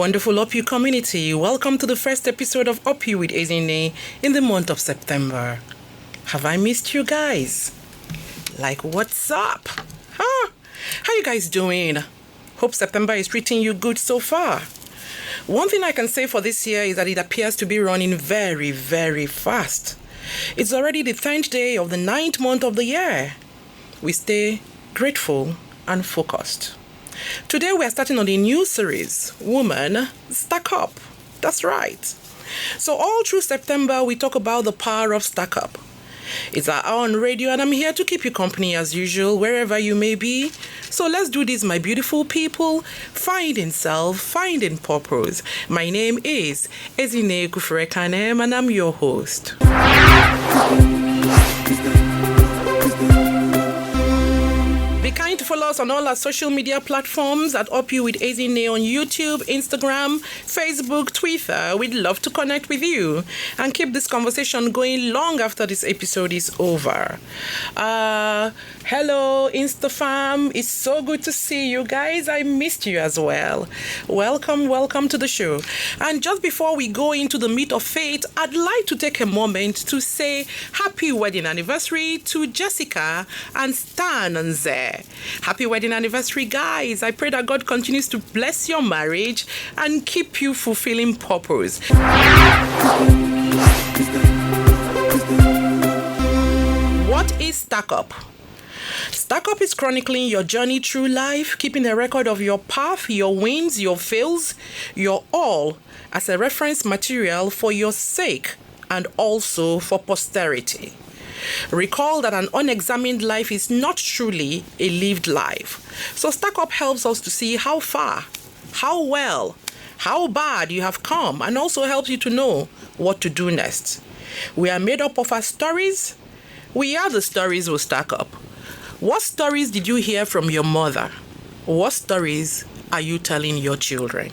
wonderful Up You community. Welcome to the first episode of Up You with Ezinne in the month of September. Have I missed you guys? Like, what's up? Huh? How you guys doing? Hope September is treating you good so far. One thing I can say for this year is that it appears to be running very, very fast. It's already the 10th day of the 9th month of the year. We stay grateful and focused. Today we are starting on a new series, Woman Stack Up. That's right. So all through September we talk about the power of stack up. It's our hour on radio and I'm here to keep you company as usual wherever you may be. So let's do this, my beautiful people. Finding self, finding purpose. My name is Ezinne Kufurekane and I'm your host. Be kind to follow us on all our social media platforms at UpyouwithEzinne on YouTube, Instagram, Facebook, Twitter. We'd love to connect with you and keep this conversation going long after this episode is over. Hello, InstaFam. It's so good to see you guys. I missed you as well. Welcome to the show. And just before we go into the meat of faith, I'd like to take a moment to say happy wedding anniversary to Jessica and Stan and Zeh. Happy wedding anniversary, guys. I pray that God continues to bless your marriage and keep you fulfilling purpose. What is Stack Up? Stack Up is chronicling your journey through life, keeping a record of your path, your wins, your fails, your all as a reference material for your sake and also for posterity. Recall that an unexamined life is not truly a lived life. So Stack Up helps us to see how far, how well, how bad you have come, and also helps you to know what to do next. We are made up of our stories. We are the stories we stack up. What stories did you hear from your mother? What stories are you telling your children?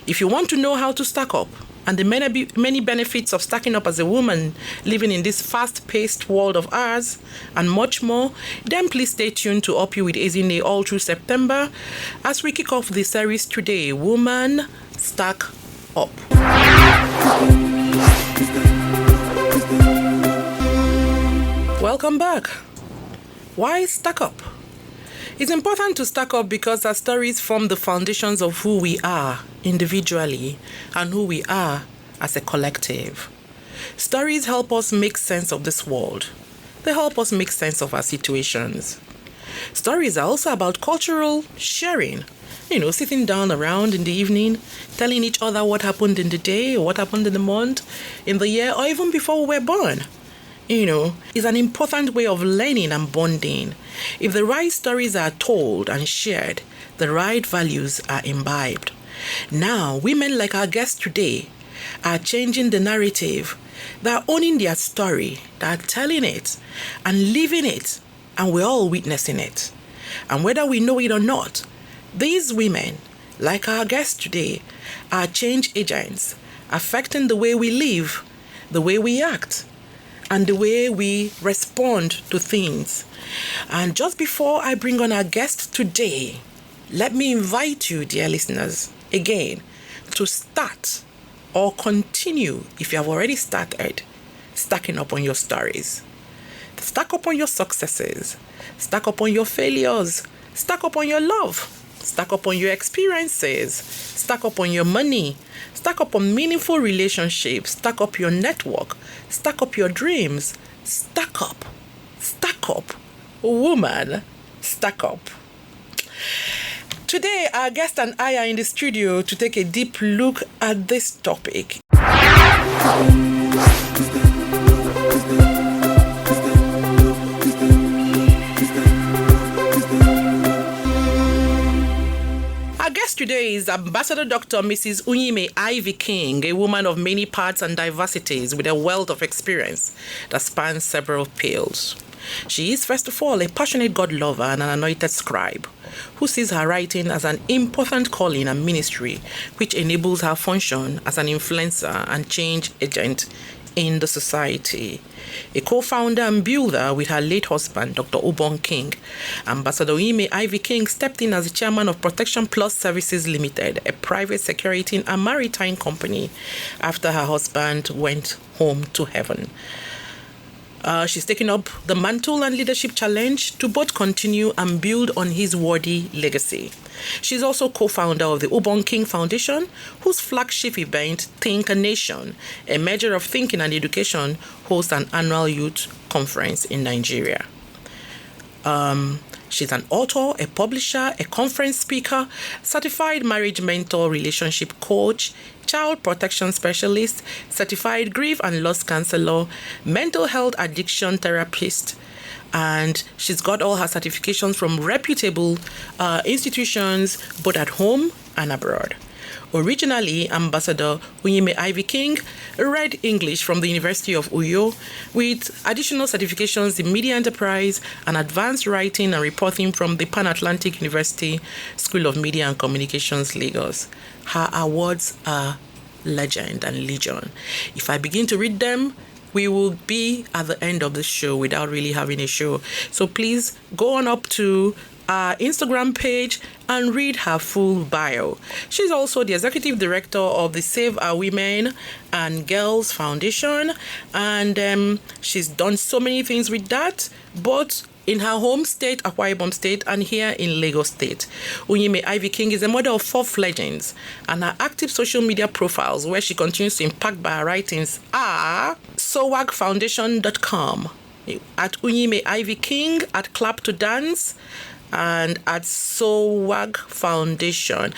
If you want to know how to stack up, and the many benefits of stacking up as a woman living in this fast-paced world of ours, and much more, then please stay tuned to Up You with Ezinne all through September as we kick off the series today, Woman Stack Up. Welcome back. Why stack up? It's important to stack up because our stories form the foundations of who we are individually and who we are as a collective. Stories help us make sense of this world. They help us make sense of our situations. Stories are also about cultural sharing. Sitting down around in the evening, telling each other what happened in the day, or what happened in the month, in the year, or even before we were born. Is an important way of learning and bonding. If the right stories are told and shared, the right values are imbibed. Now, women like our guest today are changing the narrative. They're owning their story, they're telling it and living it, and we're all witnessing it. And whether we know it or not, these women, like our guest today, are change agents, affecting the way we live, the way we act, and the way we respond to things. And just before I bring on our guest today, let me invite you, dear listeners, again, to start or continue, if you have already started, stacking up on your stories. Stack up on your successes. Stack up on your failures. Stack up on your love. Stack up on your experiences. Stack up on your money. Stack up on meaningful relationships. Stack up your network. Stack up your dreams. Stack up. Stack up. Woman, stack up. Today, our guest and I are in the studio to take a deep look at this topic. Our guest today is Ambassador Dr. Mrs. Unyime Ivy King, a woman of many parts and diversities with a wealth of experience that spans several fields. She is, first of all, a passionate God lover and an anointed scribe who sees her writing as an important calling and ministry which enables her function as an influencer and change agent in the society. A co-founder and builder with her late husband, Dr. Ubong King, Ambassador Unyime Ivy King stepped in as the chairman of Protection Plus Services Limited, a private security and maritime company, after her husband went home to heaven. She's taken up the mantle and leadership challenge to both continue and build on his worthy legacy. She's also co-founder of the Ubong King Foundation, whose flagship event, Think a Nation, a measure of thinking and education, hosts an annual youth conference in Nigeria. She's an author, a publisher, a conference speaker, certified marriage mentor, relationship coach, child protection specialist, certified grief and loss counselor, mental health addiction therapist, and she's got all her certifications from reputable institutions both at home and abroad. Originally, Ambassador Unyime Ivy King read English from the University of Uyo with additional certifications in media enterprise and advanced writing and reporting from the Pan-Atlantic University School of Media and Communications, Lagos. Her awards are legend and legion. If I begin to read them, we will be at the end of the show without really having a show. So please go on up to our Instagram page and read her full bio. She's also the executive director of the Save Our Women and Girls Foundation, and she's done so many things with that, both in her home state, Akwa Ibom State, and here in Lagos State. Unyime Ivy King is a mother of 4 fledglings, and her active social media profiles, where she continues to impact by her writings, are sowagfoundation.com, at Unyime Ivy King, at Clap to Dance, and at Sowag Foundation.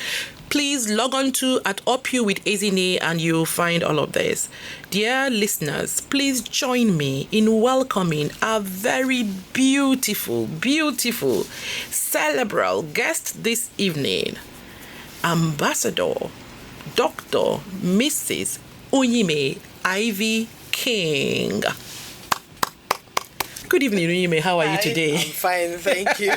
Please log on to at UpyouwithEzinne and you'll find all of this. Dear listeners, please join me in welcoming our very beautiful, cerebral guest this evening, Ambassador Dr. Mrs. Unyime Ivy King. Good evening, Unyime. How are you today? I'm fine, thank you.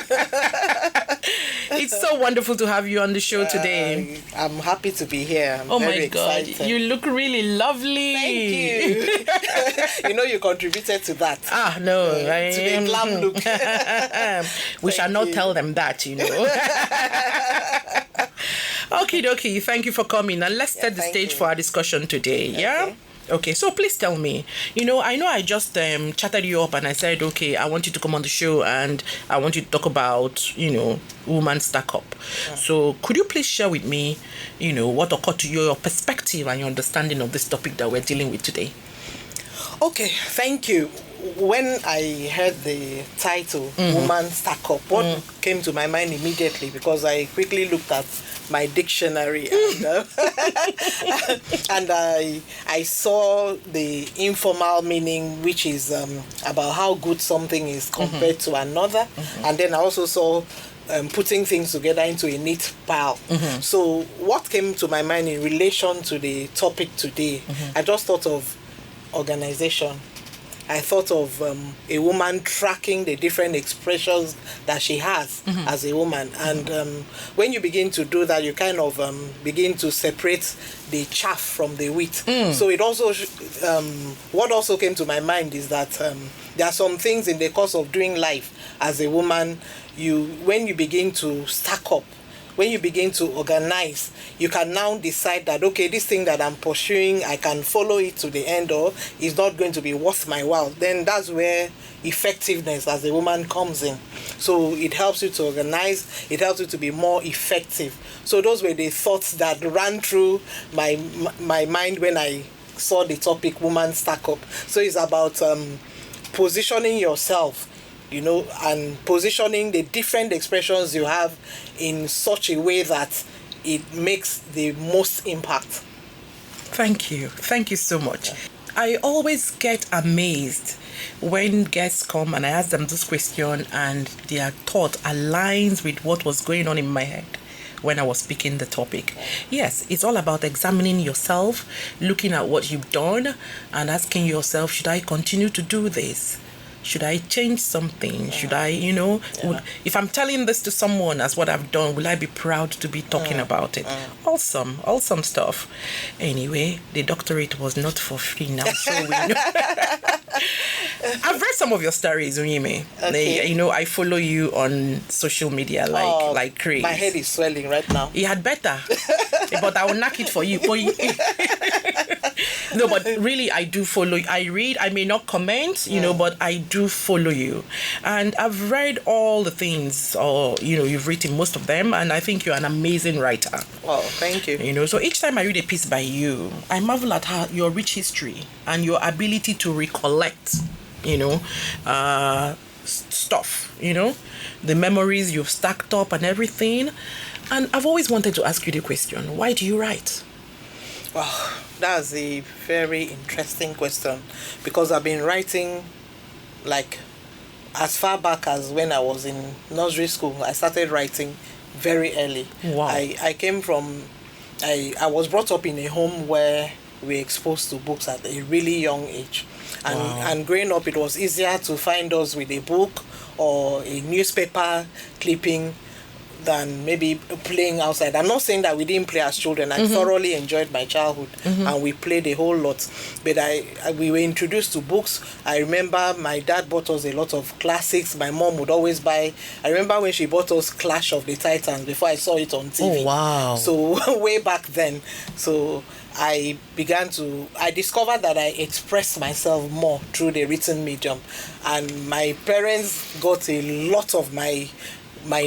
It's so wonderful to have you on the show today. I'm happy to be here. I'm very God, excited. you look really lovely. Thank you. You contributed to that. No, to the glam look. We shall not tell them that, Okie dokie, thank you for coming, and let's set the stage for our discussion today. Yeah. Okay, so please tell me, I know I just chatted you up and I said, okay, I want you to come on the show and I want you to talk about, woman stack up. Yeah. So could you please share with me, what occurred to you, your perspective and your understanding of this topic that we're dealing with today? Okay, thank you. When I heard the title, Woman Stack Up, what came to my mind immediately, because I quickly looked at my dictionary and I saw the informal meaning, which is about how good something is compared to another. And then I also saw putting things together into a neat pile. So what came to my mind in relation to the topic today, I just thought of organization. I thought of a woman tracking the different expressions that she has as a woman. And when you begin to do that, you kind of begin to separate the chaff from the wheat. So it also, what also came to my mind is that there are some things in the course of doing life as a woman, when you begin to stack up, when you begin to organize, you can now decide that, okay, this thing that I'm pursuing, I can follow it to the end, or it's not going to be worth my while. Then that's where effectiveness as a woman comes in. So it helps you to organize, it helps you to be more effective. So those were the thoughts that ran through my mind when I saw the topic, Woman Stack Up. So it's about positioning yourself, and positioning the different expressions you have in such a way that it makes the most impact. Thank you. Thank you so much. I always get amazed when guests come and I ask them this question and their thought aligns with what was going on in my head when I was speaking the topic. Yes, it's all about examining yourself, looking at what you've done and asking yourself, should I continue to do this? Should I change something? Should I, if I'm telling this to someone as what I've done, will I be proud to be talking about it? Awesome stuff. Anyway, the doctorate was not for free now, so we know. I've read some of your stories, Unyime. Okay. I follow you on social media like crazy. My head is swelling right now. You had better, but I will knock it for you. No, but really, I do follow you. I read. I may not comment, but I do follow you, and I've read all the things, or you've written most of them, and I think you're an amazing writer. Oh, thank you. So each time I read a piece by you, I marvel at your rich history and your ability to recollect, stuff, the memories you've stacked up and everything. And I've always wanted to ask you the question: why do you write? Well, that's a very interesting question, because I've been writing like as far back as when I was in nursery school. I started writing very early. Wow. I came from, I was brought up in a home where we were exposed to books at a really young age. And, and growing up, it was easier to find us with a book or a newspaper clipping than maybe playing outside. I'm not saying that we didn't play as children. I thoroughly enjoyed my childhood, and we played a whole lot. But we were introduced to books. I remember my dad bought us a lot of classics. My mom would always buy. I remember when she bought us Clash of the Titans before I saw it on TV. Oh, wow. So way back then. So I discovered that I expressed myself more through the written medium. And my parents got a lot of my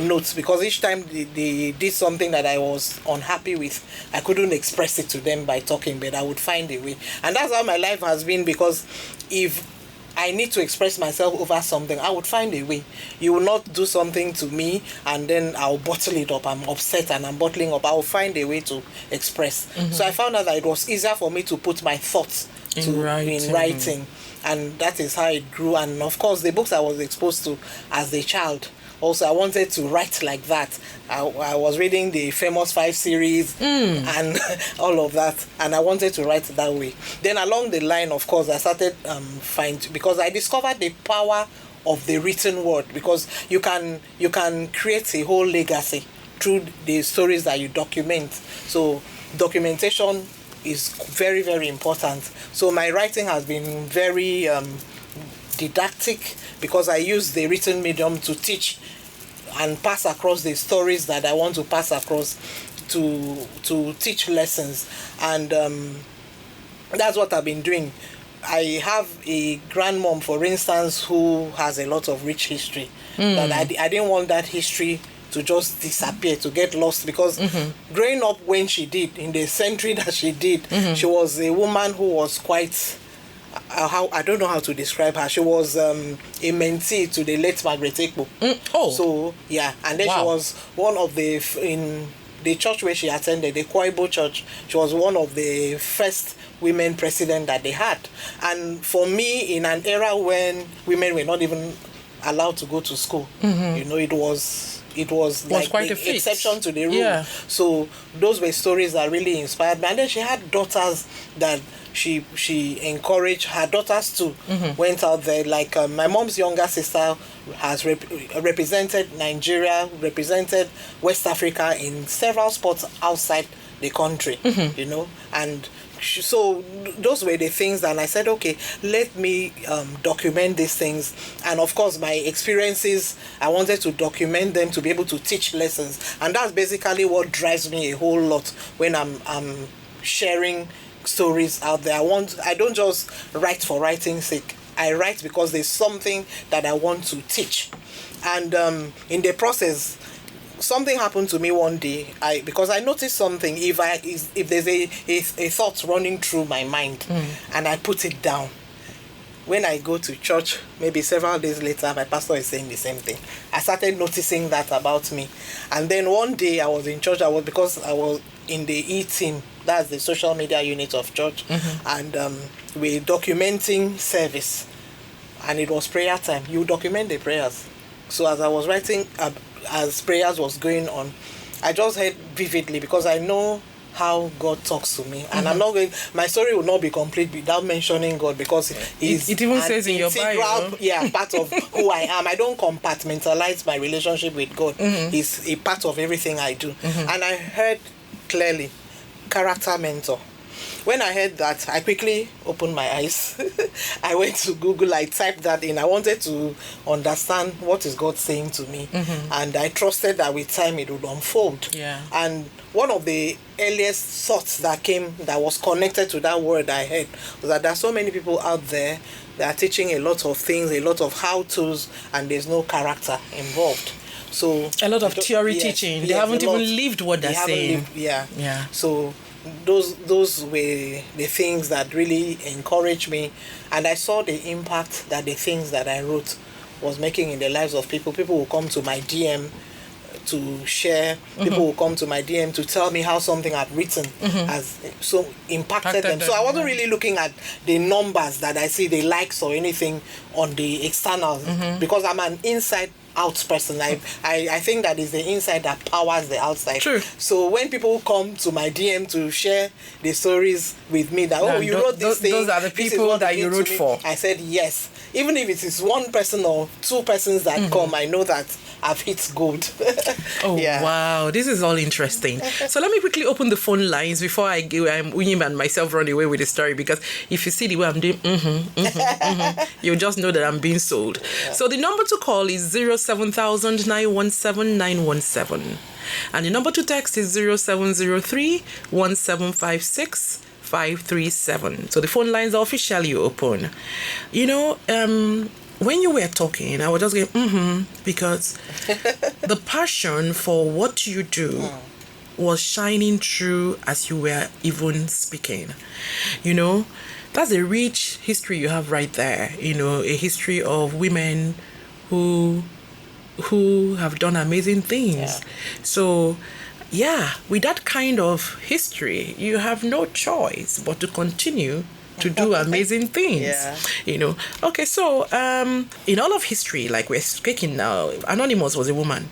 notes, because each time they did something that I was unhappy with, I couldn't express it to them by talking, but I would find a way. And that's how my life has been, because if I need to express myself over something, I would find a way. You will not do something to me and then I'll bottle it up. I'm upset and I'm bottling up. I will find a way to express. So I found out that it was easier for me to put my thoughts in writing. And that is how it grew. And of course, the books I was exposed to as a child, also I wanted to write like that. I was reading the famous 5 series and all of that, and I wanted to write that way. Then along the line, of course, I started because I discovered the power of the written word, because you can create a whole legacy through the stories that you document. So documentation is very, very important. So my writing has been very didactic, because I use the written medium to teach and pass across the stories that I want to pass across, to teach lessons. And that's what I've been doing. I have a grandmom, for instance, who has a lot of rich history. But I didn't want that history to just disappear, to get lost, because growing up when she did, in the century that she did, she was a woman who was quite... I don't know how to describe her. She was a mentee to the late Margaret Ekpo. So yeah, and then she was one of in the church where she attended, the Kwaibo Church. She was one of the first women president that they had. And for me, in an era when women were not even allowed to go to school, it was like quite the a exception to the rule. Yeah. So those were stories that really inspired me. And then she had daughters that she encouraged. Her daughters too went out there. Like my mom's younger sister has represented Nigeria, represented West Africa in several sports outside the country, and so those were the things, and I said, okay, let me document these things. And of course, my experiences, I wanted to document them to be able to teach lessons. And that's basically what drives me a whole lot when I'm sharing stories out there. I don't just write for writing's sake. I write because there's something that I want to teach. And in the process, something happened to me one day. Because I noticed something. If there's a thought running through my mind, and I put it down, when I go to church, maybe several days later, my pastor is saying the same thing. I started noticing that about me. And then one day I was in church. Because I was in the E-team, that's the social media unit of church, and we're documenting service. And it was prayer time. You document the prayers. So as I was writing, as prayers was going on, I just heard vividly, because I know how God talks to me. And I'm not going, my story will not be complete without mentioning God, because it even says in your bio. part of who I am. I don't compartmentalize my relationship with God. He's a part of everything I do. And I heard clearly, character mentor. When I heard that, I quickly opened my eyes. I went to Google, I typed that in. I wanted to understand what is God saying to me. And I trusted that with time it would unfold. Yeah. And one of the earliest thoughts that came, that was connected to that word I heard, was that there are so many people out there that are teaching a lot of things, a lot of how-tos, and there's no character involved. So a lot of theory teaching. They haven't even lived what they're saying. Yeah. So those were the things that really encouraged me, and I saw the impact that the things that I wrote was making in the lives of people. People will come to my DM to share. People will come to my DM to tell me how something I've written has so impacted them. So I wasn't really looking at the numbers that I see, the likes or anything on the external, because I'm an inside out person. I think that is the inside that powers the outside. True. So when people come to my DM to share the stories with me, that you wrote this thing, those are the people that you wrote for. I said yes. Even if it is one person or two persons that come, I know that I've hit gold. Wow, this is all interesting. So let me quickly open the phone lines before I go. Unyime and myself run away with the story, because if you see the way I'm doing, you'll just know that I'm being sold. Yeah. So the number to call is 07000917917, and the number to text is 0703-1756-537. So the phone lines are officially open. When you were talking, I was just going, because the passion for what you do was shining through as you were even speaking. That's a rich history you have right there. A history of women who have done amazing things. Yeah. So, with that kind of history, you have no choice but to continue to do amazing things. Okay, so in all of history, like we're speaking now, Anonymous was a woman.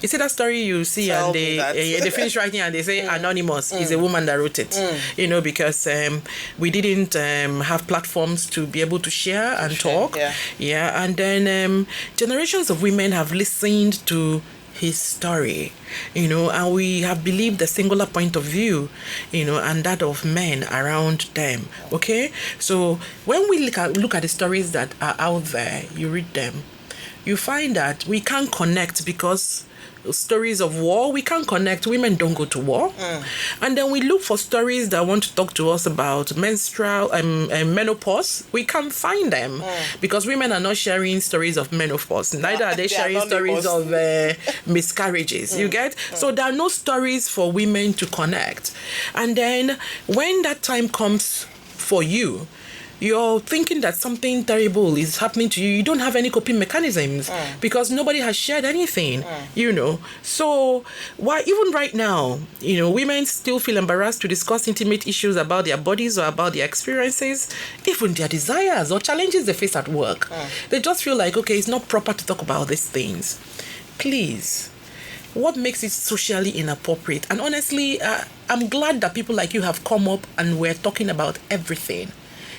You see that story you see, and they finish writing and they say Anonymous is a woman that wrote it. Because we didn't have platforms to be able to share and talk. And then generations of women have listened to his story, and we have believed the singular point of view, and that of men around them. Okay, so when we look at the stories that are out there, you read them, you find that we can't connect, because stories of war, we can't connect. Women don't go to war. And then we look for stories that want to talk to us about menstrual menopause. We can't find them because women are not sharing stories of menopause. Neither are they sharing stories of miscarriages. You get? So there are no stories for women to connect. And then when that time comes for you, you're thinking that something terrible is happening to you. You don't have any coping mechanisms because nobody has shared anything, So why even right now, women still feel embarrassed to discuss intimate issues about their bodies or about their experiences, even their desires or challenges they face at work. They just feel like, okay, it's not proper to talk about these things. Please. What makes it socially inappropriate? And honestly, I'm glad that people like you have come up and we're talking about everything.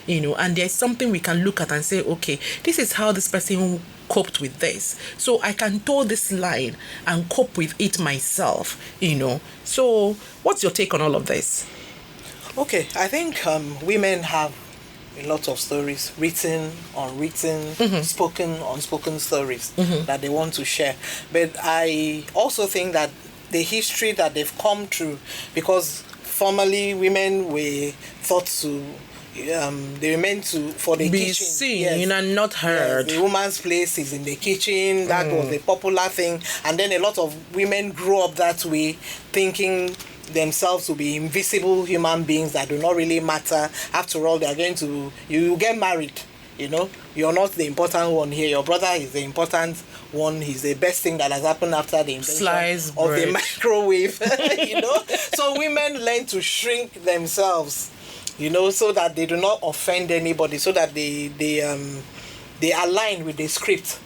And there's something we can look at and say, okay, this is how this person coped with this. So I can toe this line and cope with it myself, So what's your take on all of this? Okay, I think women have a lot of stories, written, unwritten, spoken, unspoken stories that they want to share. But I also think that the history that they've come through, because formerly women were thought to they were meant to for the be kitchen, seen and not heard. The woman's place is in the kitchen. That was a popular thing, and then a lot of women grew up that way, thinking themselves to be invisible human beings that do not really matter. After all, they are going to you get married. You're not the important one here. Your brother is the important one. He's the best thing that has happened after the invention of the microwave. So women learn to shrink themselves. So that they do not offend anybody, so that they align with the script.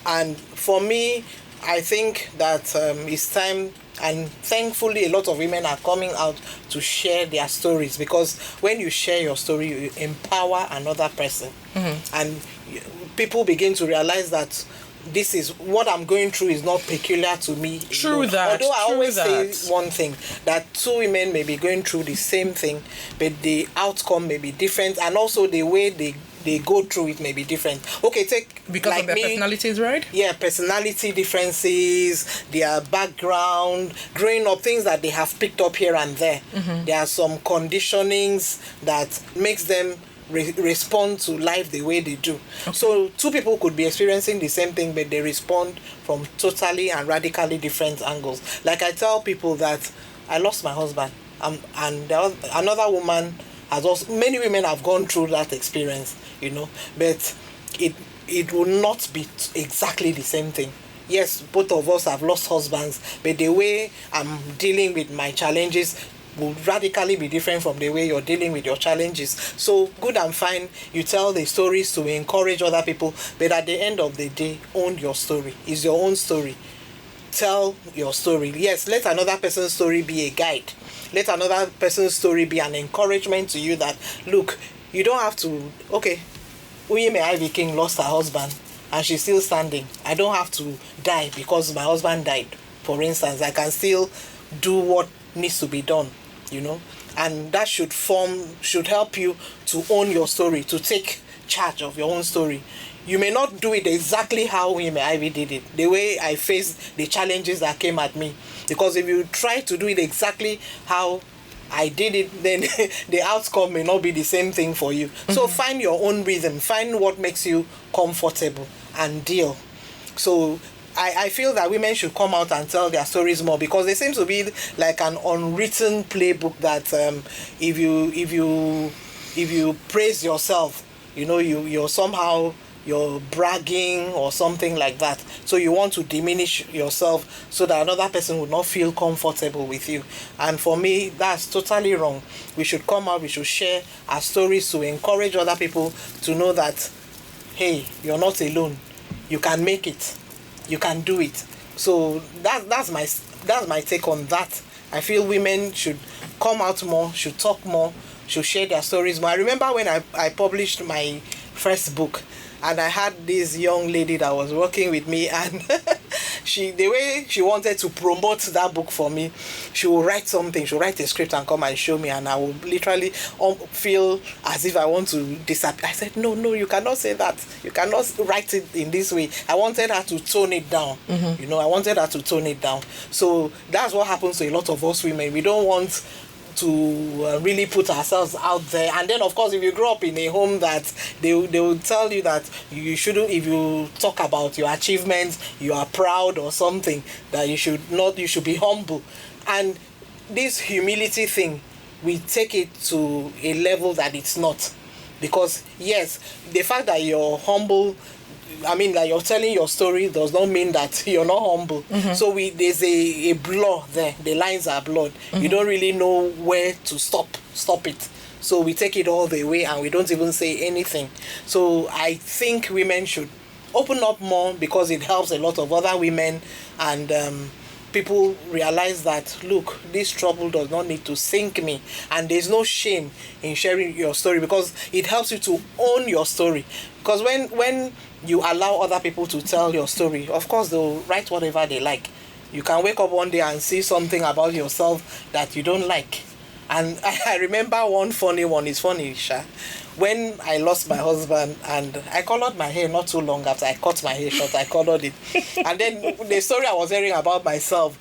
And for me, I think that it's time And thankfully, a lot of women are coming out to share their stories, because when you share your story, you empower another person. And people begin to realize that this is what I'm going through is not peculiar to me. True that. Although I always that. say one thing, that two women may be going through the same thing, but the outcome may be different, and also the way they go through it may be different. Okay, take Because like of their me, personalities, right? Yeah, personality differences, their background, growing up, things that they have picked up here and there. There are some conditionings that makes them respond to life the way they do. Okay. So two people could be experiencing the same thing, but they respond from totally and radically different angles. Like I tell people that I lost my husband, and there was another woman has also, many women have gone through that experience, but it will not be exactly the same thing. Yes, both of us have lost husbands, but the way I'm dealing with my challenges will radically be different from the way you're dealing with your challenges. So good and fine, you tell the stories to encourage other people, but at the end of the day, own your story. It's your own story. Tell your story. Yes, let another person's story be a guide. Let another person's story be an encouragement to you that, look, you don't have to, okay, Unyime Ivy King lost her husband and she's still standing. I don't have to die because my husband died, for instance. I can still do what needs to be done, and that should help you to own your story, to take charge of your own story. You may not do it exactly how Unyime Ivy did it, the way I faced the challenges that came at me. Because if you try to do it exactly how I did it, then the outcome may not be the same thing for you. So find your own rhythm, find what makes you comfortable and deal. So I feel that women should come out and tell their stories more, because there seems to be like an unwritten playbook that if you praise yourself, you're somehow you're bragging or something like that. So you want to diminish yourself so that another person would not feel comfortable with you. And for me, that's totally wrong. We should come out, we should share our stories to encourage other people to know that, hey, you're not alone. You can make it. You can do it. So that's my take on that. I feel women should come out more, should talk more, should share their stories more. I remember when I published my first book, and I had this young lady that was working with me, and the way she wanted to promote that book for me, she would write something, she would write a script and come and show me, and I would literally feel as if I want to disappear. I said, no, you cannot say that. You cannot write it in this way. I wanted her to tone it down. I wanted her to tone it down. So that's what happens to a lot of us women. We don't want to really put ourselves out there. And then, of course, if you grow up in a home that they will tell you that you shouldn't, if you talk about your achievements, you are proud or something, that you should be humble. And this humility thing, we take it to a level that it's not. Because, yes, the fact that you're humble, that you're telling your story does not mean that you're not humble. So there's a blur there. The lines are blurred. You don't really know where to stop it. So we take it all the way and we don't even say anything. So I think women should open up more, because it helps a lot of other women, and people realize that, look, this trouble does not need to sink me, and there's no shame in sharing your story, because it helps you to own your story. Because when you allow other people to tell your story, of course they'll write whatever they like. You can wake up one day and see something about yourself that you don't like. And I remember one funny one. It's funny, Sha. When I lost my husband, and I colored my hair not too long after I cut my hair short, I colored it. And then the story I was hearing about myself,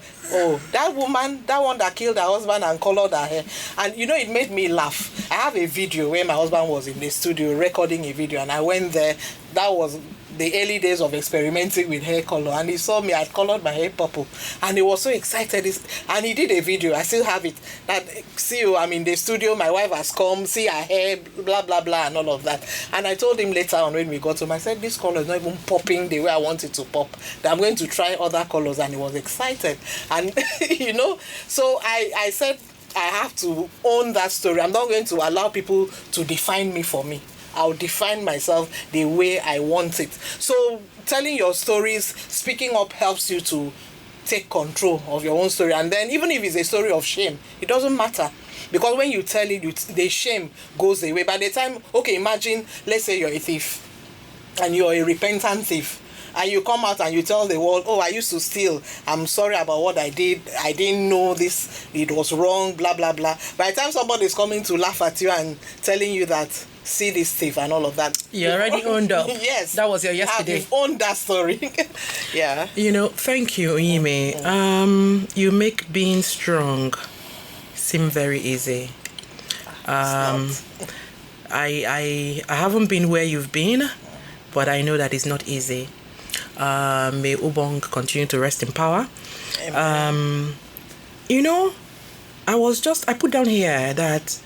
that woman, that one that killed her husband and colored her hair. And it made me laugh. I have a video where my husband was in the studio recording a video, and I went there. That was the early days of experimenting with hair color, and he saw me. I colored my hair purple, and he was so excited. And he did a video. I still have it. That, see you, I'm in the studio, my wife has come, see her hair, blah blah blah, and all of that. And I told him later on when we got home, I said, this color is not even popping the way I want it to pop, that I'm going to try other colors. And he was excited. And so I said, I have to own that story. I'm not going to allow people to define me for me. I'll define myself the way I want it. So telling your stories, speaking up, helps you to take control of your own story. And then even if it's a story of shame, it doesn't matter. Because when you tell it, the shame goes away. By the time, okay, imagine, let's say you're a thief and you're a repentant thief. And you come out and you tell the world, oh, I used to steal. I'm sorry about what I did. I didn't know this. It was wrong, blah, blah, blah. By the time somebody is coming to laugh at you and telling you that, see this thief and all of that. You already owned up. Yes. That was your yesterday. You've owned that story. Yeah. Thank you, Unyime. You make being strong seem very easy. I haven't been where you've been, but I know that it's not easy. May Ubong continue to rest in power. Amen. I put down here that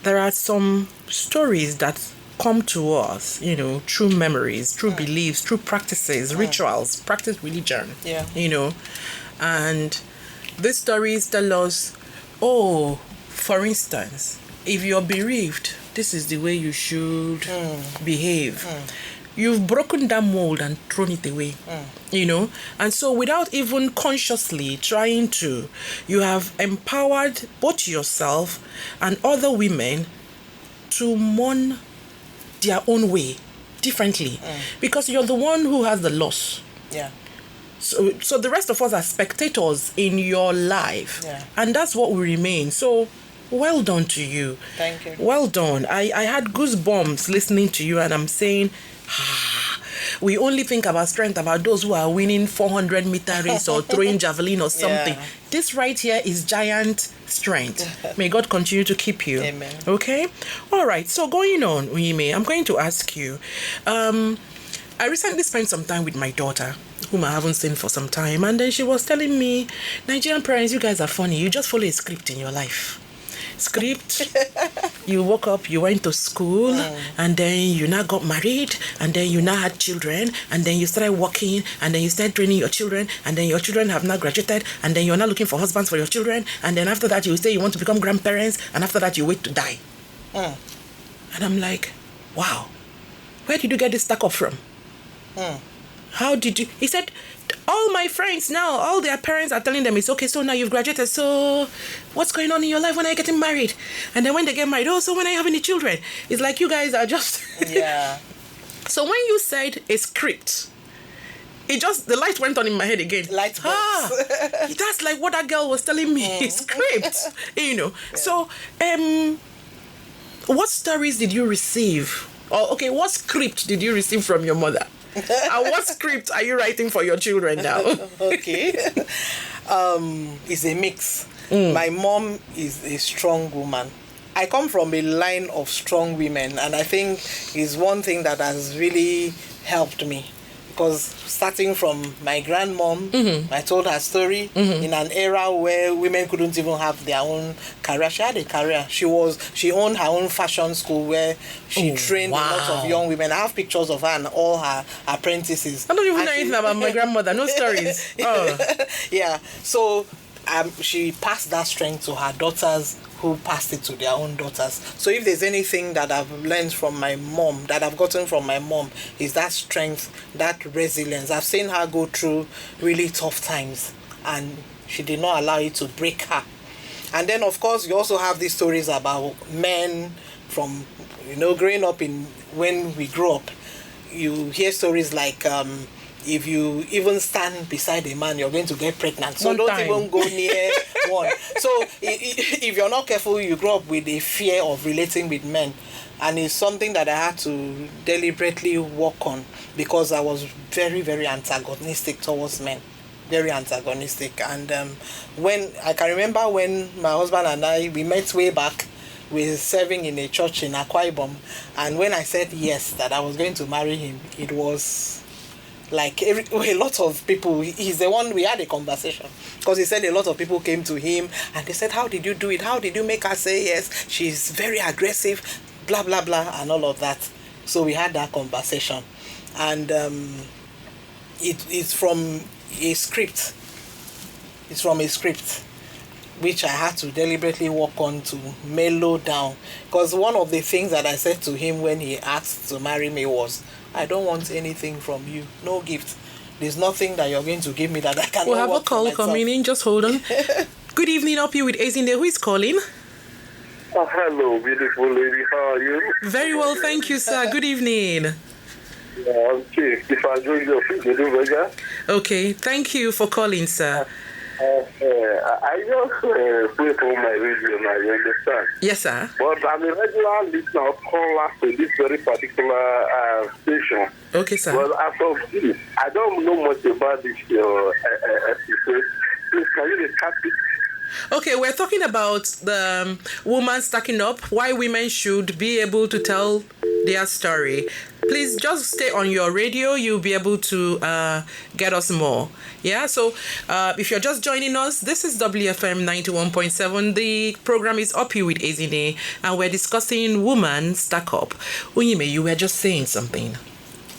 there are some stories that come to us, through memories, through beliefs, through practices, rituals, practice religion. Yeah. And these stories tell us, oh, for instance, if you're bereaved, this is the way you should behave. You've broken that mold and thrown it away, And so without even consciously trying to, you have empowered both yourself and other women to mourn their own way, differently. Because you're the one who has the loss. Yeah. So the rest of us are spectators in your life. Yeah. And that's what will remain. So well done to you. Thank you. Well done. I had goosebumps listening to you, and I'm saying, we only think about strength about those who are winning 400-meter race or throwing javelin or something. Yeah. This right here is giant strength. May God continue to keep you. Amen. Okay? All right. So going on, Unyime, I'm going to ask you. I recently spent some time with my daughter, whom I haven't seen for some time, and then she was telling me, Nigerian parents, you guys are funny. You just follow a script in your life. Script. You woke up, you went to school, and then you now got married, and then you now had children, and then you started working, and then you started training your children, and then your children have now graduated, and then you're now looking for husbands for your children, and then after that you say you want to become grandparents, and after that you wait to die. And I'm like, wow, where did you get this stack up from? How did you? He said, all my friends now, all their parents are telling them it's okay, so now you've graduated, so what's going on in your life? When are you getting married? And then when they get married, oh, so when are you having the children? It's like you guys are just... Yeah. So when you said a script, the light went on in my head again. Light bulbs. That's like what that girl was telling me, script, Yeah. So, what stories did you receive? Or, okay, what script did you receive from your mother? And what script are you writing for your children now? Okay. It's a mix. My mom is a strong woman. I come from a line of strong women, and I think it's one thing that has really helped me. Because starting from my grandmom, I told her story in an era where women couldn't even have their own career. She had a career. She owned her own fashion school where she trained a lot of young women. I have pictures of her and all her apprentices. I don't even know anything about my grandmother. No stories. Yeah. So she passed that strength to her daughters, who passed it to their own daughters. So if there's anything that I've learned from my mom, that I've gotten from my mom, is that strength, that resilience. I've seen her go through really tough times, and she did not allow it to break her. And then, of course, you also have these stories about men from, growing up when we grew up. You hear stories like, if you even stand beside a man, you're going to get pregnant. So don't even go near one. So if you're not careful, you grow up with a fear of relating with men. And it's something that I had to deliberately work on, because I was very, very antagonistic towards men. Very antagonistic. And I can remember when my husband and I, we met way back. We were serving in a church in Akwa Ibom. And when I said yes, that I was going to marry him, it was... like a lot of people, he's the one, we had a conversation, because he said a lot of people came to him and they said, how did you do it? How did you make her say yes? She's very aggressive, blah, blah, blah, and all of that. So we had that conversation. And it's from a script. It's from a script, which I had to deliberately work on to mellow down. Because one of the things that I said to him when he asked to marry me was, I don't want anything from you. No gift. there's nothing that you're going to give me that I cannot We'll have a work for call myself. coming in. Just hold on. Good evening, Up You with Ezinne. Who is calling? Oh, hello, beautiful lady. How are you? Very well, thank you, sir. Good evening. Okay, if I join your video, Okay, thank you for calling, sir. I just play for my radio now, you understand? Yes, sir. But I'm a regular listener of caller to this very particular station. Okay, sir. Well, as of this, I don't know much about this episode. Please, can you recap it? Okay, we're talking about the woman stacking up, why women should be able to tell their story. Please just stay on your radio. You'll be able to get us more. Yeah, so if you're just joining us, this is WFM 91.7. The program is Up You with Ezinne, and we're discussing woman stack up. Unyime, you were just saying something.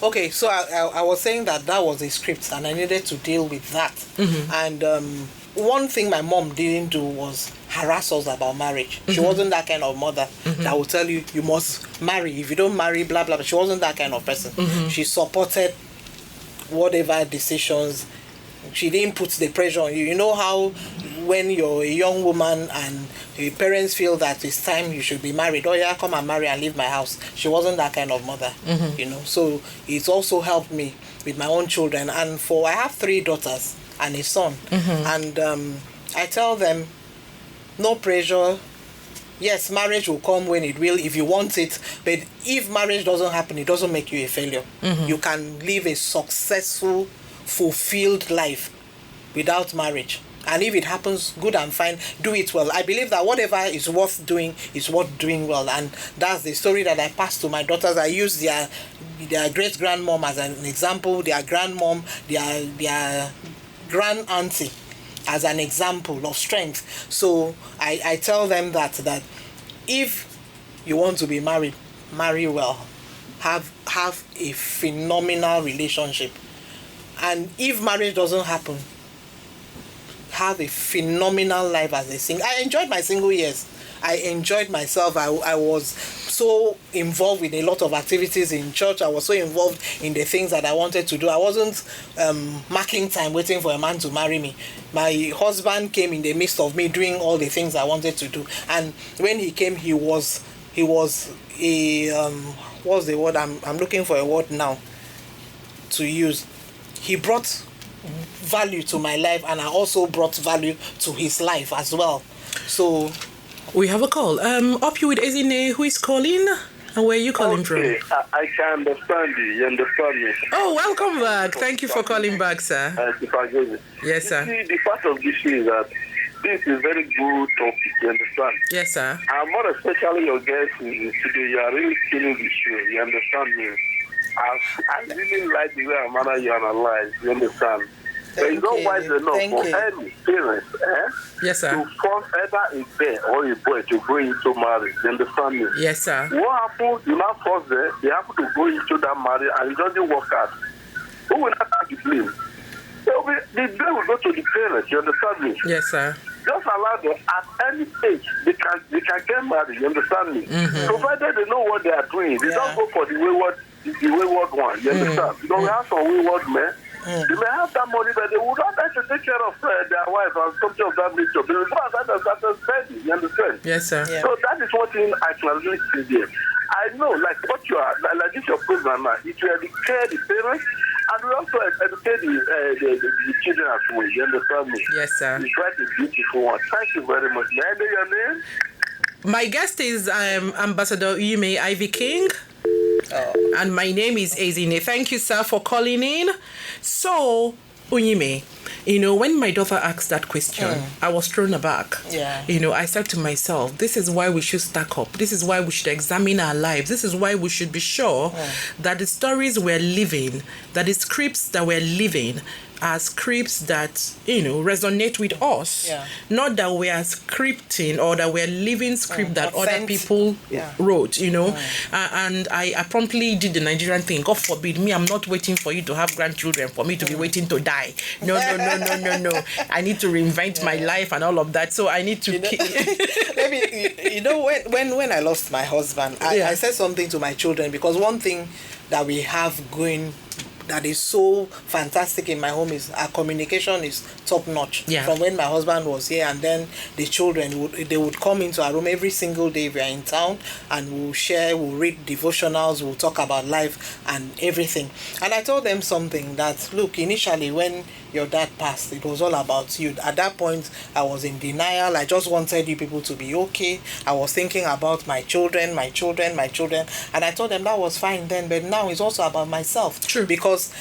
Okay, so I was saying that was a script and I needed to deal with that. Mm-hmm. And one thing my mom didn't do was harass us about marriage. Mm-hmm. She wasn't that kind of mother that would tell you, you must marry. If you don't marry, blah, blah, blah. She wasn't that kind of person. Mm-hmm. She supported whatever decisions. She didn't put the pressure on you. You know how when you're a young woman and your parents feel that it's time you should be married, oh yeah, come and marry and leave my house. She wasn't that kind of mother, you know. So it's also helped me with my own children. And I have 3 daughters and a son. And I tell them, no pressure. Yes, marriage will come when it will, if you want it. But if marriage doesn't happen, it doesn't make you a failure. You can live a successful, fulfilled life without marriage. And if it happens, good and fine, do it well. I believe that whatever is worth doing is worth doing well. And that's the story that I pass to my daughters. I use their great-grandmom as an example, their grandmom, their grand auntie as an example of strength. So I tell them that if you want to be married, marry well. Have a phenomenal relationship. And if marriage doesn't happen, have a phenomenal life as a single. I enjoyed my single years. I enjoyed myself. I was so involved with a lot of activities in church. I was so involved in the things that I wanted to do. I wasn't marking time waiting for a man to marry me. My husband came in the midst of me doing all the things I wanted to do. And when he came, he was a what's the word? I'm looking for a word now to use. He brought value to my life, and I also brought value to his life as well. So we have a call. Up You with Ezinne. Who is calling? And where are you calling from? I can understand you. You understand me? Oh, welcome back. Thank you for calling back, sir. Yes, sir. See, the part of this is that this is very good topic. You understand? Yes, sir. And more especially your guest today. You are really killing the show. You understand me? I really like the way I manner you analyze. You understand? But it's not wise enough for any parents yes, sir, to force either a girl or a boy to go into marriage. You understand me? Yes, sir. What happens? You not force them. They have to go into that marriage and it doesn't work out. Who will not have the blame? The blame will go to the parents. You understand me? Yes, sir. Just allow them at any age they can get married. You understand me? Provided they know what they are doing. They don't go for the wayward one. You understand? You know, we have some wayward men. They may have that money, but they would not like to take care of their wife or something of that nature. They will not have that spending. You understand? Yes, sir. Yeah. So that is one thing I can really see there. I know, like what you are, like this your program now, it will educate the parents and we also educate the children as well. You understand me? Yes, sir. It's quite a beautiful one. Thank you very much. May I know your name? My guest is Ambassador Unyime Ivy King. Oh. And my name is Ezinne. Thank you, sir, for calling in. So, Unyime, you know, when my daughter asked that question, I was thrown aback. Yeah. You know, I said to myself, this is why we should stack up. This is why we should examine our lives. This is why we should be sure that the stories we're living, that the scripts that we're living are scripts that, you know, resonate with us. Yeah. Not that we are scripting or that we're living script that other people wrote, you know. And I promptly did the Nigerian thing. God forbid me, I'm not waiting for you to have grandchildren, for me to be waiting to die. No. I need to reinvent my life and all of that. So I need to maybe, you know, when I lost my husband, I said something to my children, because one thing that we have going that is so fantastic in my home is our communication is top notch. Yeah. From when my husband was here, and then the children would come into our room every single day we are in town, and we'll share, we'll read devotionals, we'll talk about life and everything. And I told them something that, look, initially when your dad passed, it was all about you. At that point, I was in denial. I just wanted you people to be okay. I was thinking about my children. And I told them that was fine then, but now it's also about myself. True. Because,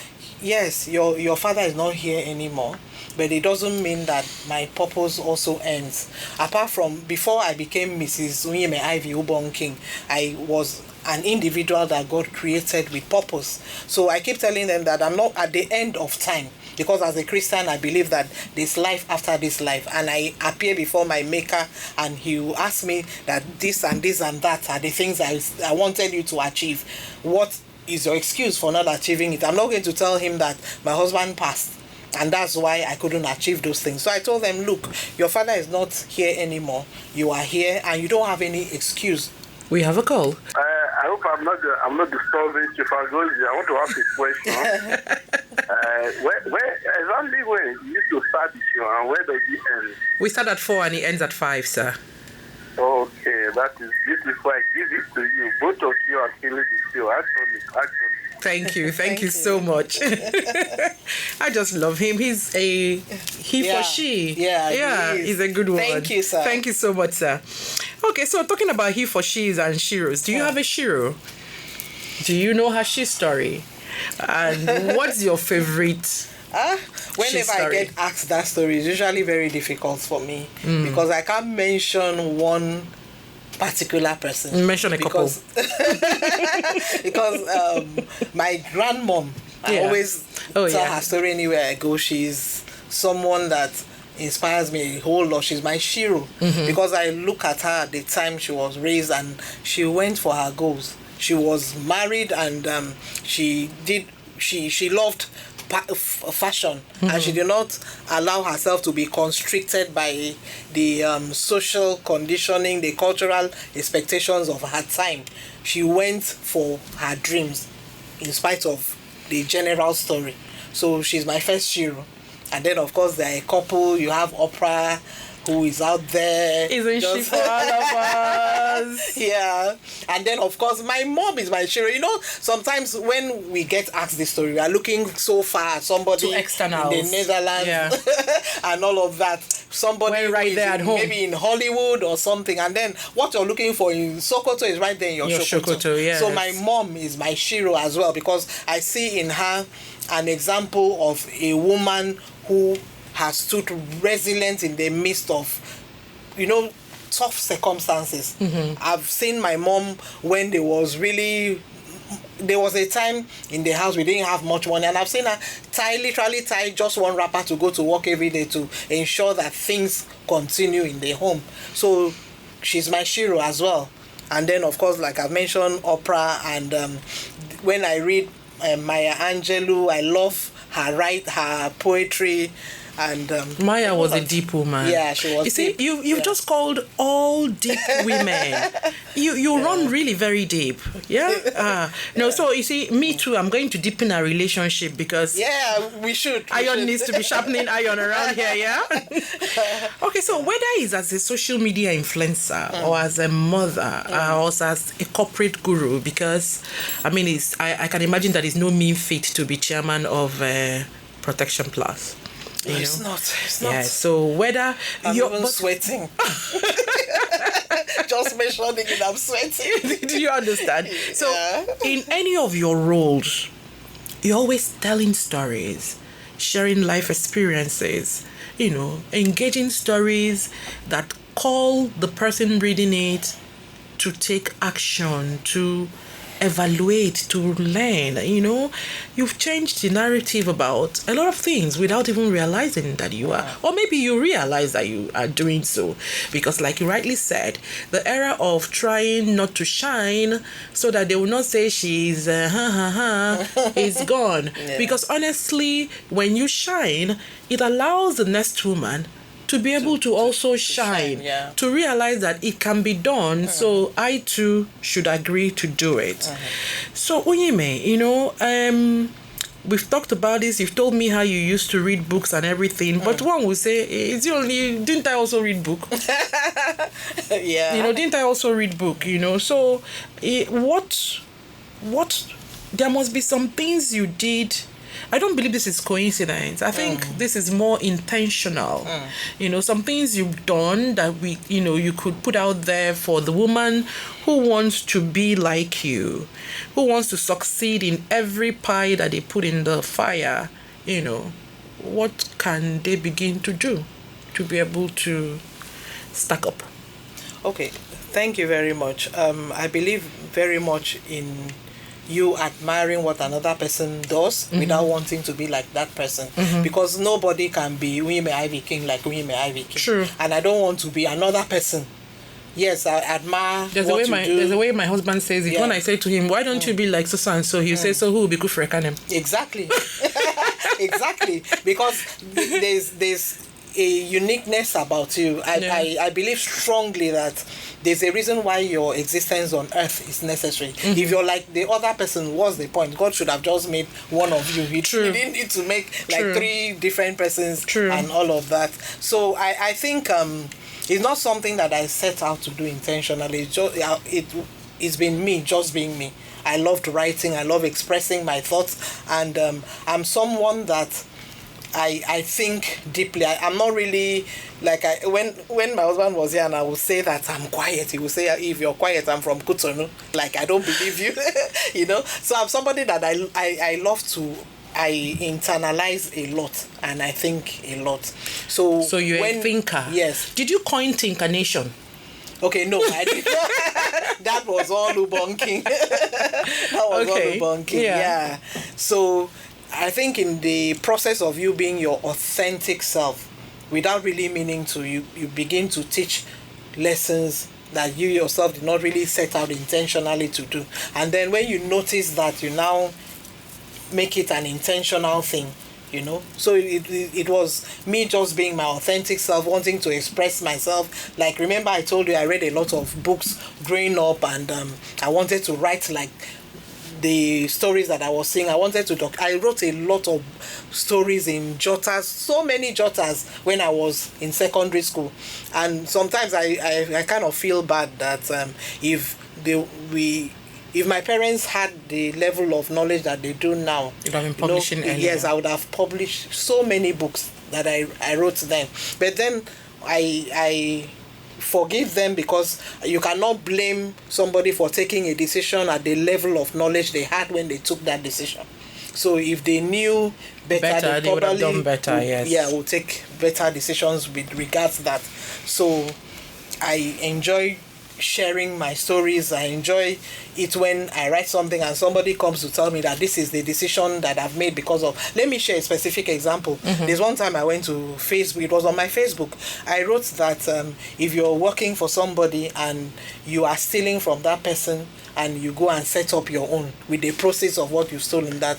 yes, your father is not here anymore, but it doesn't mean that my purpose also ends. Apart from, before I became Mrs. Unyime Ubong King, I was an individual that God created with purpose. So I keep telling them that I'm not at the end of time, because as a Christian I believe that there's life after this life, and I appear before my maker and he will ask me that this and this and that are the things I wanted you to achieve. What is your excuse for not achieving it? I'm not going to tell him that my husband passed and that's why I couldn't achieve those things. So I told them, look, your father is not here anymore. You are here and you don't have any excuse. We have a call. I hope I'm not disturbing Chief Agozi. I want to ask a question. Where exactly when you used to start the show and where does it end? We start at 4 and it ends at 5, sir. Okay, this is why I give it to you. Both of you are killing the show. Actually. Thank you so much. I just love him. He's a for she. Yeah, he's a good one. Thank you, sir. Thank you so much, sir. Okay, so talking about he for she's and Shiros, do you have a Shiro? Do you know her she story? And what's your favorite? Whenever I get asked that story, it's usually very difficult for me because I can't mention one particular person. Mention a couple. Because my grandmom, I always tell her story anywhere I go. She's someone that inspires me a whole lot. She's my Shiro because I look at her at the time she was raised and she went for her goals. She was married and she loved fashion and she did not allow herself to be constricted by the social conditioning, the cultural expectations of her time. She went for her dreams in spite of the general story. So she's my first Shiro. And then of course there are a couple. You have Oprah, who is out there. Isn't she for all of us? Yeah. And then, of course, my mom is my Shiro. You know, sometimes when we get asked this story, we are looking so far at somebody to externals. In the Netherlands and all of that. Somebody right there at home. Maybe in Hollywood or something. And then what you're looking for in Sokoto is right there in your Sokoto. Yes. So my mom is my Shiro as well because I see in her an example of a woman who has stood resilient in the midst of, tough circumstances. I've seen my mom when there was a time in the house we didn't have much money, and I've seen her literally tie just one wrapper to go to work every day to ensure that things continue in the home. So she's my Shiro as well. And then, of course, like I've mentioned, Oprah, and when I read Maya Angelou, I love her poetry. And Maya was a deep woman. Yeah, she was. You see, you've just called all deep women. You run really very deep. Yeah. No. So you see, me too. I'm going to deepen our relationship because we should. Iron needs to be sharpening iron around here. Yeah. Okay. So whether it's as a social media influencer or as a mother or also as a corporate guru, because I mean, I can imagine that it's no mean feat to be chairman of Protection Plus. It's not. Yeah, so whether you're sweating. Just mentioning it, I'm sweating. Do you understand? So in any of your roles, you're always telling stories, sharing life experiences, engaging stories that call the person reading it to take action, to evaluate, to learn. You've changed the narrative about a lot of things without even realizing that you are, or maybe you realize that you are doing so, because like you rightly said, the era of trying not to shine so that they will not say she's is gone. Because honestly, when you shine, it allows the next woman to be able to also shine, to realize that it can be done, so I too should agree to do it. So Unyime, we've talked about this. You've told me how you used to read books and everything. But one will say, didn't I also read book? Yeah. Didn't I also read book? So what, there must be some things you did. I don't believe this is coincidence. I think this is more intentional. Some things you've done that you could put out there for the woman who wants to be like you, who wants to succeed in every pie that they put in the fire. What can they begin to do to be able to stack up? Okay, thank you very much. I believe very much in you admiring what another person does without wanting to be like that person, because nobody can be Unyime Ivy King like Unyime Ivy King. True. And I don't want to be another person. Yes, I admire there's what a way you do. There's a way my husband says it. Yeah. When I say to him, why don't you be like so and so, he'll say, so who will be good for a canem? Exactly. Exactly. Because there's a uniqueness about you. I believe strongly that there's a reason why your existence on earth is necessary. If you're like the other person, what's the point? God should have just made one of you. He didn't need to make like three different persons and all of that. So I think it's not something that I set out to do intentionally. It's been me, just being me. I loved writing. I love expressing my thoughts, and I'm someone that I think deeply. I'm not really like when my husband was here and I would say that I'm quiet, he would say, if you're quiet, I'm from Kutonu. Like, I don't believe you. So I'm somebody that I love to, I internalize a lot and I think a lot. So you're a thinker. Yes. Did you coin Tinkanation? Okay, no, I didn't. That was all Ubong King. All Ubong King. Yeah. So I think in the process of you being your authentic self, without really meaning to, you begin to teach lessons that you yourself did not really set out intentionally to do. And then when you notice that, you now make it an intentional thing, So it was me just being my authentic self, wanting to express myself. Like, remember I told you I read a lot of books growing up, and I wanted to write like the stories that I was seeing. I wanted to talk. I wrote a lot of stories in jotters, so many jotters when I was in secondary school. And sometimes I kind of feel bad that if my parents had the level of knowledge that they do now, you'd have been publishing earlier. Yes, I would have published so many books that I wrote then. But then I forgive them, because you cannot blame somebody for taking a decision at the level of knowledge they had when they took that decision. So if they knew better, they would have done better. Yes. Yeah, will take better decisions with regards to that. So I enjoy sharing my stories. I enjoy it when I write something and somebody comes to tell me that this is the decision that I've made because of. Let me share a specific example. There's one time I went to Facebook. It was on my Facebook. I wrote that if you're working for somebody and you are stealing from that person, and you go and set up your own with the process of what you've stolen, that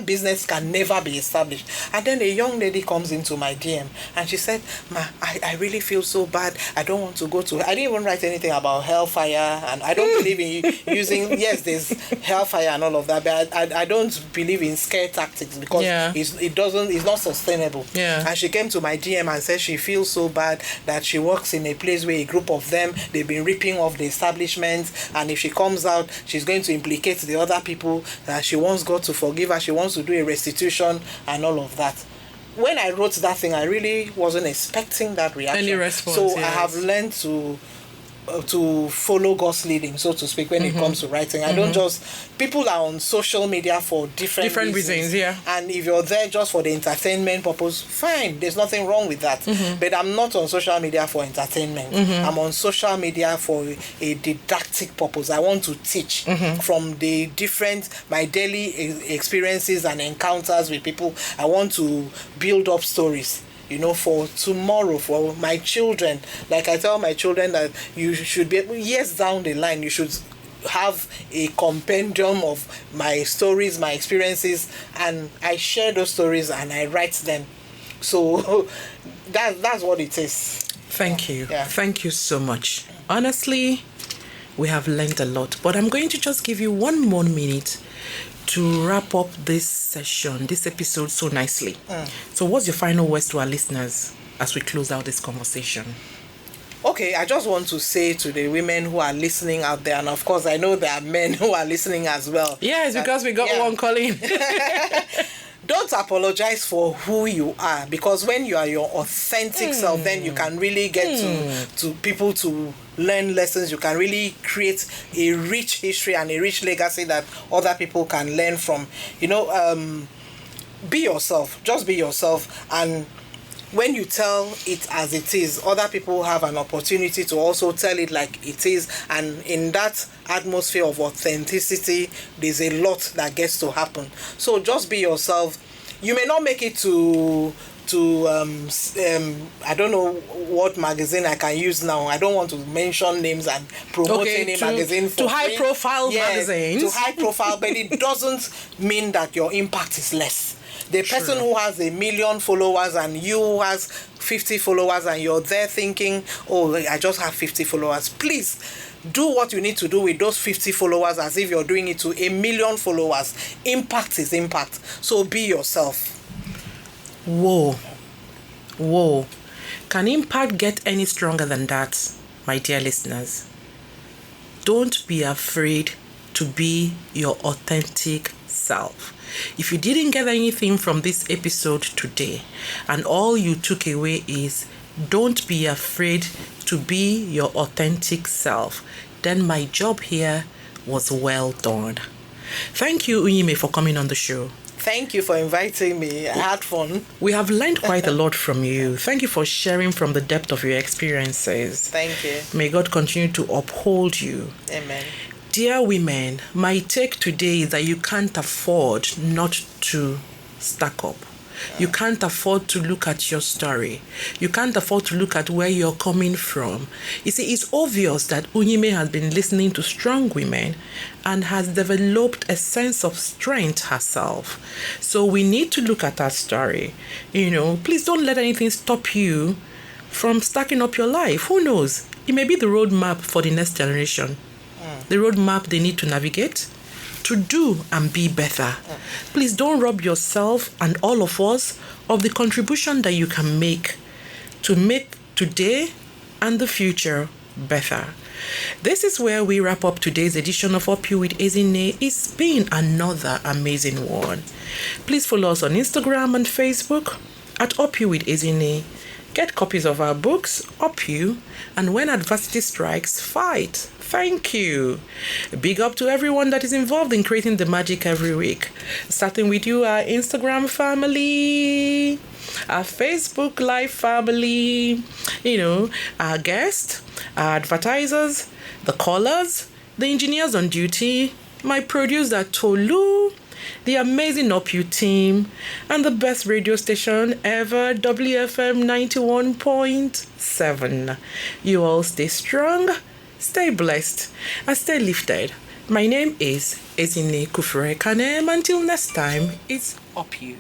business can never be established. And then a young lady comes into my DM and she said, "Ma, I really feel so bad. I don't want to go to." I didn't even write anything about hellfire, and I don't believe in using. Yes, there's hellfire and all of that, but I don't believe in scare tactics, because it's not sustainable. Yeah. And she came to my DM and said she feels so bad that she works in a place where a group of them, they've been ripping off the establishment. And if she comes out, she's going to implicate the other people, that she wants God to forgive her, she wants to do a restitution and all of that. When I wrote that thing, I really wasn't expecting that reaction. Any response, so yes. I have learned to follow God's leading, so to speak, when it comes to writing. I don't just... People are on social media for different reasons. Yeah. And if you're there just for the entertainment purpose, fine, there's nothing wrong with that. But I'm not on social media for entertainment. I'm on social media for a didactic purpose. I want to teach from my daily experiences and encounters with people. I want to build up stories, for tomorrow, for my children. Like I tell my children that you should be, years down the line, you should have a compendium of my stories, my experiences, and I share those stories and I write them. So that's what it is. Thank you. Yeah. Thank you so much. Honestly, we have learned a lot, but I'm going to just give you 1 more minute to wrap up this session, this episode so nicely. So what's your final words to our listeners as we close out this conversation? Okay, I just want to say to the women who are listening out there, and of course I know there are men who are listening as well. Yes, because we got one calling. Don't apologize for who you are, because when you are your authentic self, then you can really get to people to learn lessons. You can really create a rich history and a rich legacy that other people can learn from. Be yourself. Just be yourself. And when you tell it as it is, other people have an opportunity to also tell it like it is. And in that atmosphere of authenticity, there's a lot that gets to happen. So just be yourself. You may not make it to I don't know what magazine I can use now. I don't want to mention names and promote any magazine for to high profile magazines. To high profile, but it doesn't mean that your impact is less. The person who has 1 million followers and you who has 50 followers and you're there thinking, oh, I just have 50 followers. Please do what you need to do with those 50 followers as if you're doing it to 1 million followers. Impact is impact. So be yourself. Whoa. Can impact get any stronger than that, my dear listeners? Don't be afraid to be your authentic self. If you didn't get anything from this episode today, and all you took away is don't be afraid to be your authentic self, then my job here was well done. Thank you, Unyime, for coming on the show. Thank you for inviting me. I had fun. We have learned quite a lot from you. Thank you for sharing from the depth of your experiences. Thank you. May God continue to uphold you. Amen. Dear women, my take today is that you can't afford not to stack up. You can't afford to look at your story. You can't afford to look at where you're coming from. You see, it's obvious that Unyime has been listening to strong women and has developed a sense of strength herself. So we need to look at her story. Please don't let anything stop you from stacking up your life. Who knows? It may be the roadmap for the next generation. The roadmap they need to navigate, to do and be better. Please don't rob yourself and all of us of the contribution that you can make to make today and the future better. This is where we wrap up today's edition of Up You with Ezinne. It's been another amazing one. Please follow us on Instagram and Facebook at Up You with Ezinne. Get copies of our books, Up You, and When Adversity Strikes, Fight. Thank you. Big up to everyone that is involved in creating the magic every week. Starting with you, our Instagram family, our Facebook Live family, our guests, our advertisers, the callers, the engineers on duty, my producer Tolu, the amazing Up You team, and the best radio station ever, WFM 91.7. You all stay strong, stay blessed, and stay lifted. My name is Ezinne Kufure Kanem. Until next time, it's Up You.